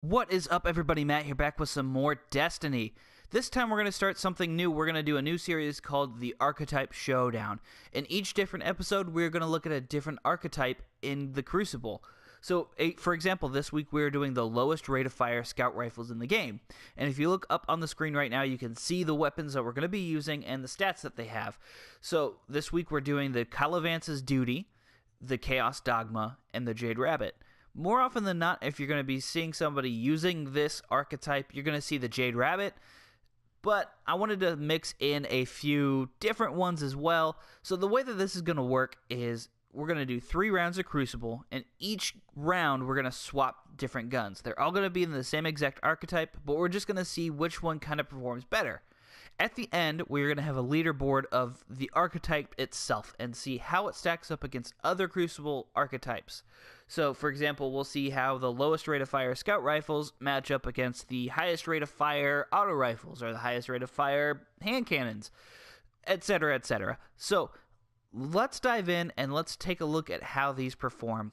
What is up, everybody? Matt here, back with some more Destiny. This time we're going to start something new. We're going to do a new series called the Archetype Showdown. In each different episode, we're going to look at a different archetype in the Crucible. So, for example, this week we're doing the lowest rate of fire scout rifles in the game. And if you look up on the screen right now, you can see the weapons that we're going to be using and the stats that they have. So, this week we're doing the Vances Duty, the Chaos Dogma, and the Jade Rabbit. More often than not, if you're going to be seeing somebody using this archetype, you're going to see the Jade Rabbit, but I wanted to mix in a few different ones as well. So the way that this is going to work is we're going to do 3 rounds of Crucible, and each round we're going to swap different guns. They're all going to be in the same exact archetype, but we're just going to see which one kind of performs better. At the end, we're going to have a leaderboard of the archetype itself and see how it stacks up against other Crucible archetypes. So, for example, we'll see how the lowest rate of fire scout rifles match up against the highest rate of fire auto rifles or the highest rate of fire hand cannons, etc., etc. So, let's dive in and let's take a look at how these perform.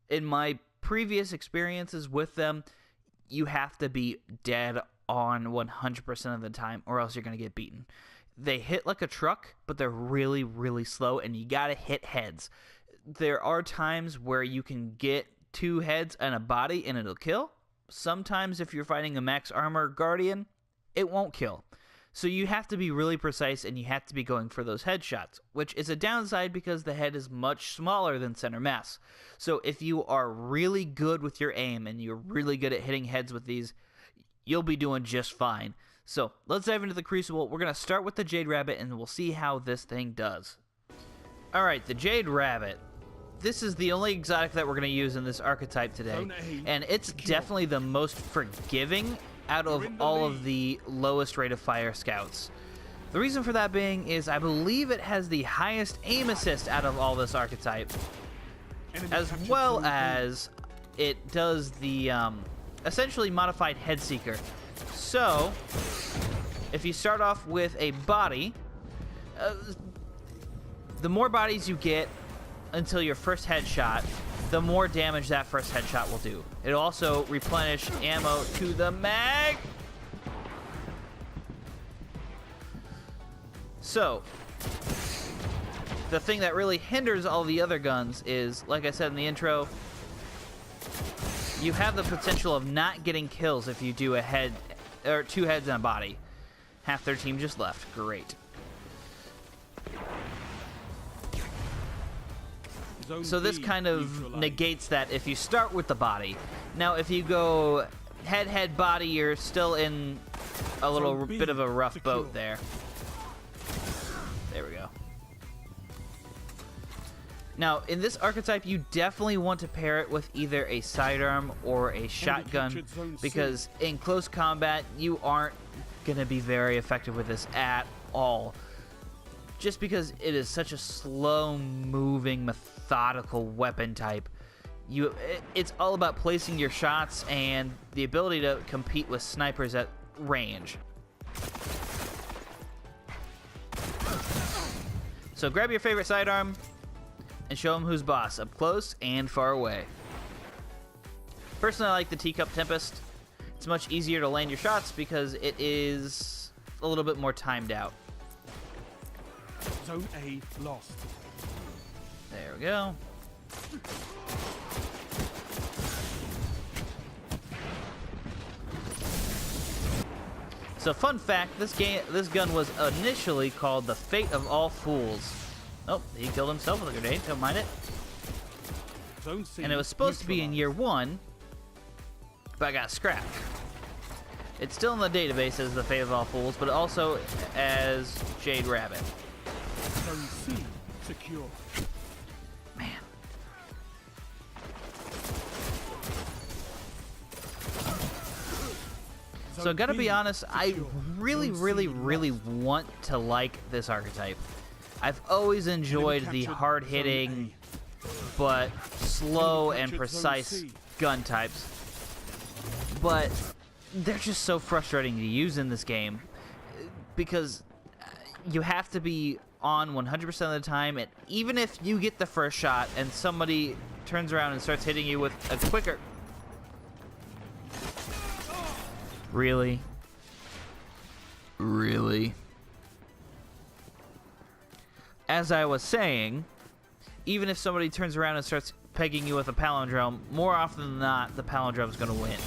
In my previous experiences with them, you have to be dead on 100% of the time or else you're going to get beaten. They hit like a truck, but they're really, really slow, and you got to hit heads. There are times where you can get 2 heads and a body and it'll kill. Sometimes if you're fighting a max armor guardian, it won't kill. So you have to be really precise and you have to be going for those headshots, which is a downside because the head is much smaller than center mass. So if you are really good with your aim and you're really good at hitting heads with these, you'll be doing just fine. So let's dive into the Crucible. We're going to start with the Jade Rabbit and we'll see how this thing does. Alright, the Jade Rabbit. This is the only exotic that we're going to use in this archetype today. And it's definitely the most forgiving out of all of the lowest rate of fire scouts. The reason for that being is I believe it has the highest aim assist out of all this archetype. As well as it does the essentially modified head seeker. So if you start off with a body, the more bodies you get until your first headshot, the more damage that first headshot will do. It'll also replenish ammo to the mag. So the thing that really hinders all the other guns is, like I said in the intro, you have the potential of not getting kills if you do a head or 2 heads and a body. Half their team just left. Great. So this kind of negates that if you start with the body. Now, if you go head, body, you're still in a little bit of a rough boat there. There we go. Now, in this archetype, you definitely want to pair it with either a sidearm or a shotgun, because in close combat, you aren't going to be very effective with this at all. Just because it is such a slow-moving, methodical weapon type. It's all about placing your shots and the ability to compete with snipers at range. So grab your favorite sidearm and show them who's boss, up close and far away. Personally, I like the Teacup Tempest. It's much easier to land your shots because it is a little bit more timed out. Zone A lost. There we go. So, fun fact, this gun was initially called the Fate of All Fools. Oh, he killed himself with a grenade, don't mind it. Zone C and it was supposed to be in year 1, but I got scrapped. It's still in the database as the Fate of All Fools, but also as Jade Rabbit. Zone C secure. Man. So I gotta be honest, I really want to like this archetype. I've always enjoyed the hard-hitting, but slow and precise gun types. But they're just so frustrating to use in this game because you have to be on 100% of the time, and even if you get the first shot and somebody turns around and starts hitting you with a quicker Really? Really? As I was saying, even if somebody turns around and starts pegging you with a palindrome, more often than not, the palindrome's going to win.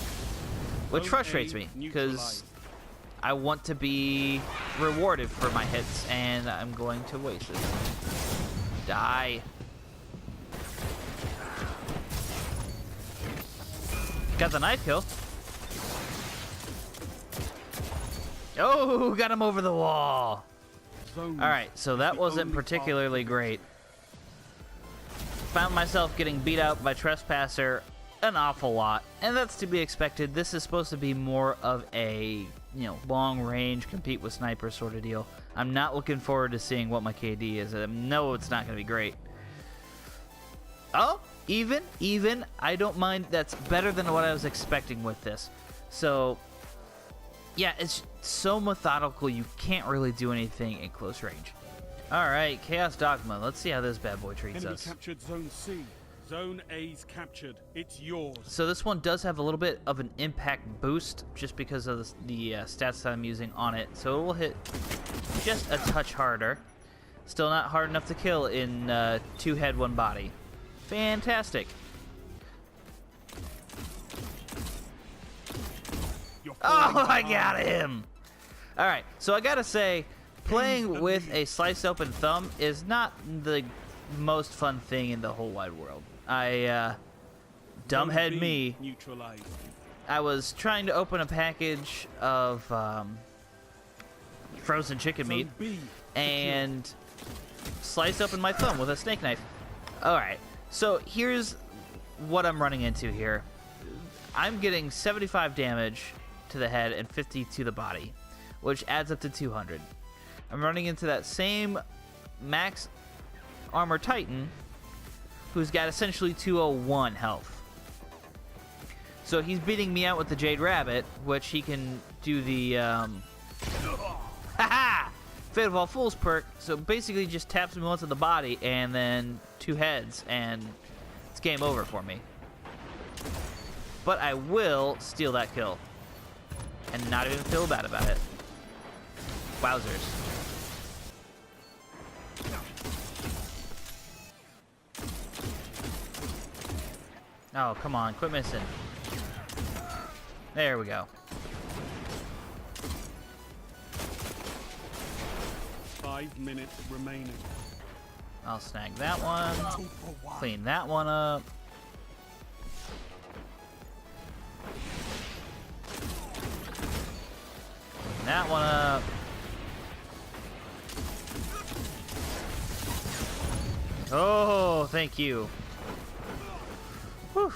Which frustrates me, because I want to be rewarded for my hits, and I'm going to waste it. Die. Got the knife kill. Oh, got him over the wall. Alright, so that wasn't particularly great. Found myself getting beat out by Trespasser an awful lot, and that's to be expected. This is supposed to be more of a, long range, compete with sniper sort of deal. I'm not looking forward to seeing what my KD is. I know it's not going to be great. Oh, even, I don't mind. That's better than what I was expecting with this. So, yeah, it's so methodical, you can't really do anything in close range. Alright, Chaos Dogma. Let's see how this bad boy treats Enemy us. captured Zone C. Zone A's captured. It's yours. So this one does have a little bit of an impact boost just because of the stats that I'm using on it. So it will hit just a touch harder. Still not hard enough to kill in 2 head, 1 body. Fantastic. Oh, I got him! Alright, so I gotta say, playing with a sliced open thumb is not the most fun thing in the whole wide world. Dumbhead me. I was trying to open a package of frozen chicken meat and slice open my thumb with a snake knife. Alright, so here's what I'm running into here. I'm getting 75 damage to the head and 50 to the body, which adds up to 200. I'm running into that same max armor titan who's got essentially 201 health. So he's beating me out with the Jade Rabbit, which he can do the haha! Fate of All Fools perk, so basically just taps me once in the body and then 2 heads, and it's game over for me. But I will steal that kill and not even feel bad about it. Wowzers. Oh, come on, quit missing. There we go. 5 minutes remaining. I'll snag that one. Clean that one up. Clean that one up. Oh, thank you. Whew.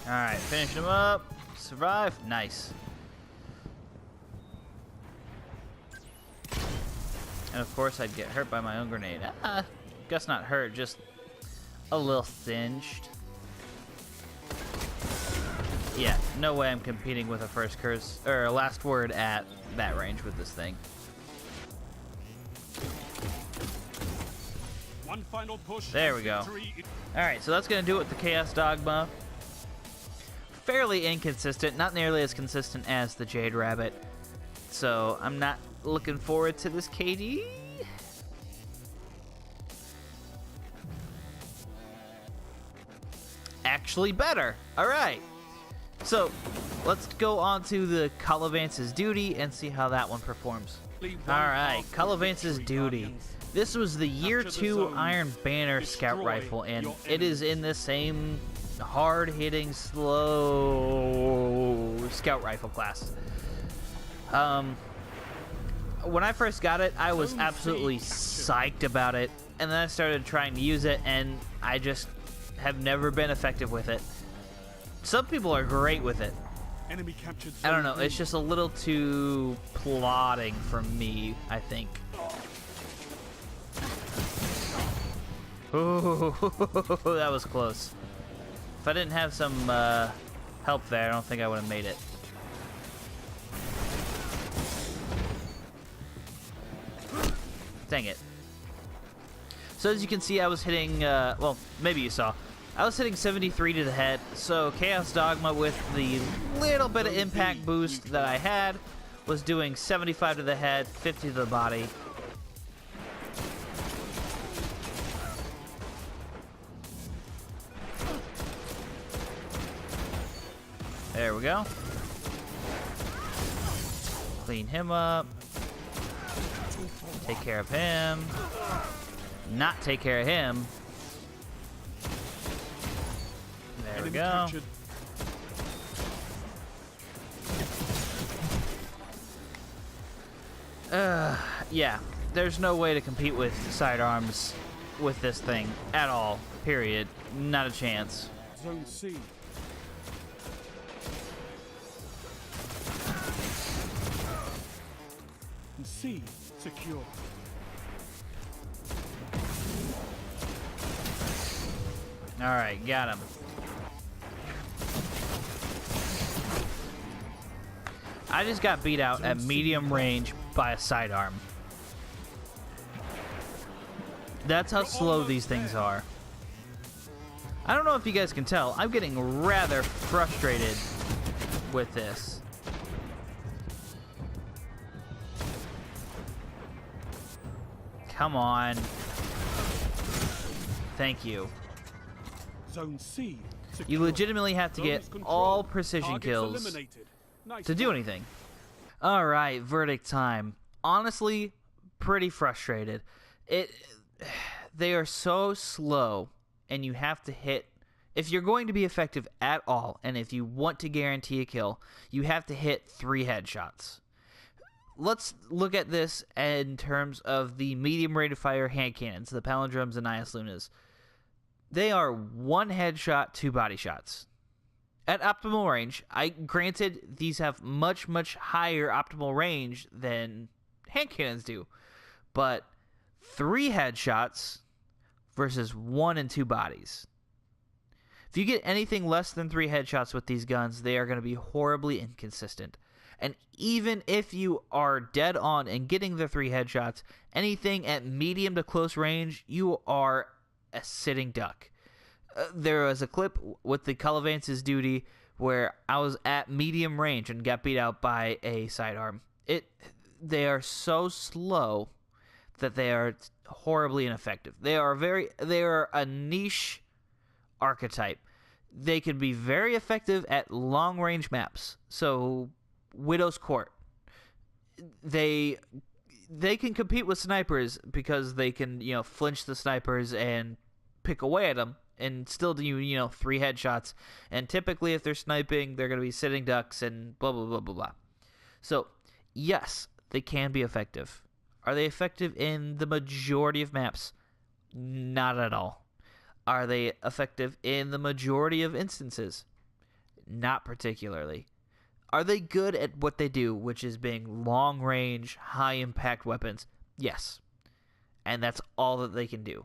Alright, finish him up. Survive. Nice. And of course I'd get hurt by my own grenade. Guess not hurt, just a little singed. Yeah, no way I'm competing with a first curse or a last word at that range with this thing. One final push. There we go. Alright, so that's gonna do it with the Chaos Dogma. Fairly inconsistent, not nearly as consistent as the Jade Rabbit. So I'm not looking forward to this KD. Actually better. Alright. So let's go on to the Colovance's Duty and see how that one performs. Alright, Colovance's Duty. This was the Year 2 Iron Banner Scout Rifle, and it is in the same hard-hitting, slow Scout Rifle class. When I first got it, I was absolutely psyched about it, and then I started trying to use it, and I just have never been effective with it. Some people are great with it. Enemy captured. I don't know, it's just a little too plodding for me, I think. Ooh, that was close. If I didn't have some help there, I don't think I would have made it. Dang it. So as you can see, I was hitting, well, maybe you saw. I was hitting 73 to the head, so Chaos Dogma with the little bit of impact boost that I had was doing 75 to the head, 50 to the body. There we go. Clean him up. Take care of him. Not take care of him. There we go. Yeah, there's no way to compete with sidearms with this thing at all. Period. Not a chance. Zone C. And C secure. All right, got him. I just got beat out at medium range by a sidearm. That's how slow these things are. I don't know if you guys can tell. I'm getting rather frustrated with this. Come on. Thank you. Zone C. You legitimately have to get all precision kills to do anything. All right, verdict time. Honestly, pretty frustrated. They are so slow, and you have to hit. If you're going to be effective at all, and if you want to guarantee a kill, you have to hit 3 headshots. Let's look at this in terms of the medium rate of fire hand cannons, the Palindromes and Nihilus Lunas. They are 1 headshot, 2 body shots. At optimal range, granted these have much, much higher optimal range than hand cannons do, but 3 headshots versus 1 and 2 bodies. If you get anything less than 3 headshots with these guns, they are going to be horribly inconsistent. And even if you are dead on and getting the 3 headshots, anything at medium to close range, you are a sitting duck. There was a clip with the Vances Duty where I was at medium range and got beat out by a sidearm. They are so slow that they are horribly ineffective. They are a niche archetype. They can be very effective at long range maps. So Widow's Court. They can compete with snipers because they can, flinch the snipers and pick away at them and still do, 3 headshots. And typically if they're sniping, they're going to be sitting ducks and blah, blah, blah, blah, blah. So, yes, they can be effective. Are they effective in the majority of maps? Not at all. Are they effective in the majority of instances? Not particularly. Are they good at what they do, which is being long-range, high-impact weapons? Yes. And that's all that they can do.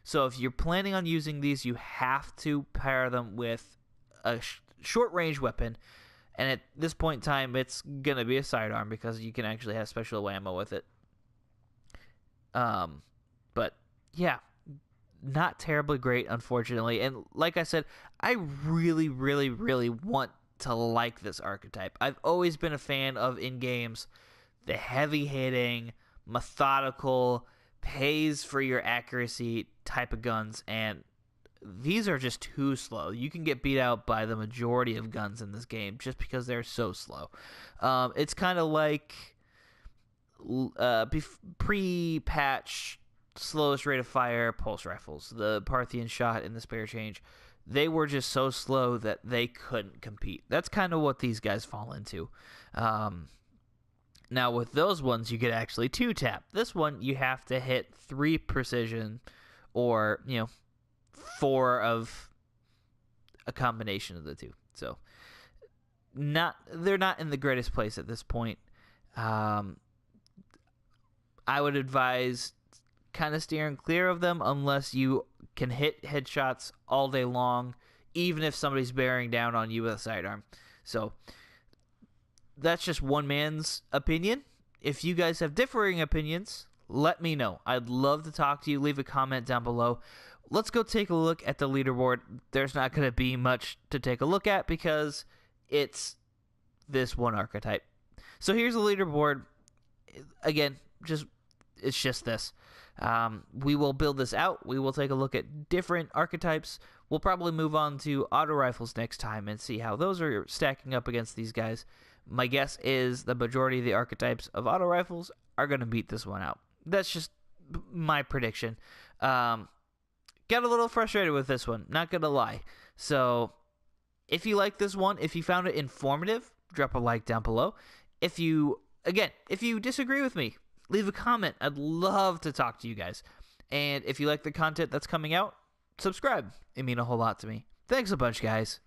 So if you're planning on using these, you have to pair them with a short-range weapon. And at this point in time, it's going to be a sidearm because you can actually have special ammo with it. But, yeah, not terribly great, unfortunately. And like I said, I really, really, really want to like this archetype. I've always been a fan of, in games, the heavy-hitting, methodical, pays for your accuracy type of guns, and these are just too slow. You can get beat out by the majority of guns in this game just because they're so slow. It's kind of like pre-patch slowest rate of fire pulse rifles, the Parthian shot and the spare change. They were just so slow that they couldn't compete. That's kind of what these guys fall into. Now, with those ones, you could actually 2-tap. This one, you have to hit 3 precision or, 4 of a combination of the 2. So, they're not in the greatest place at this point. I would advise kind of steering clear of them unless you can hit headshots all day long, even if somebody's bearing down on you with a sidearm. So that's just one man's opinion. If you guys have differing opinions, let me know. I'd love to talk to you. Leave a comment down below. Let's go take a look at the leaderboard. There's not going to be much to take a look at because it's this one archetype. So here's the leaderboard. Again, it's just this. We will build this out. We will take a look at different archetypes. We'll probably move on to auto rifles next time and see how those are stacking up against these guys. My guess is the majority of the archetypes of auto rifles are going to beat this one out. That's just my prediction. Got a little frustrated with this one, not going to lie. So if you like this one, if you found it informative, drop a like down below. If you disagree with me, leave a comment. I'd love to talk to you guys. And if you like the content that's coming out, subscribe. It means a whole lot to me. Thanks a bunch, guys.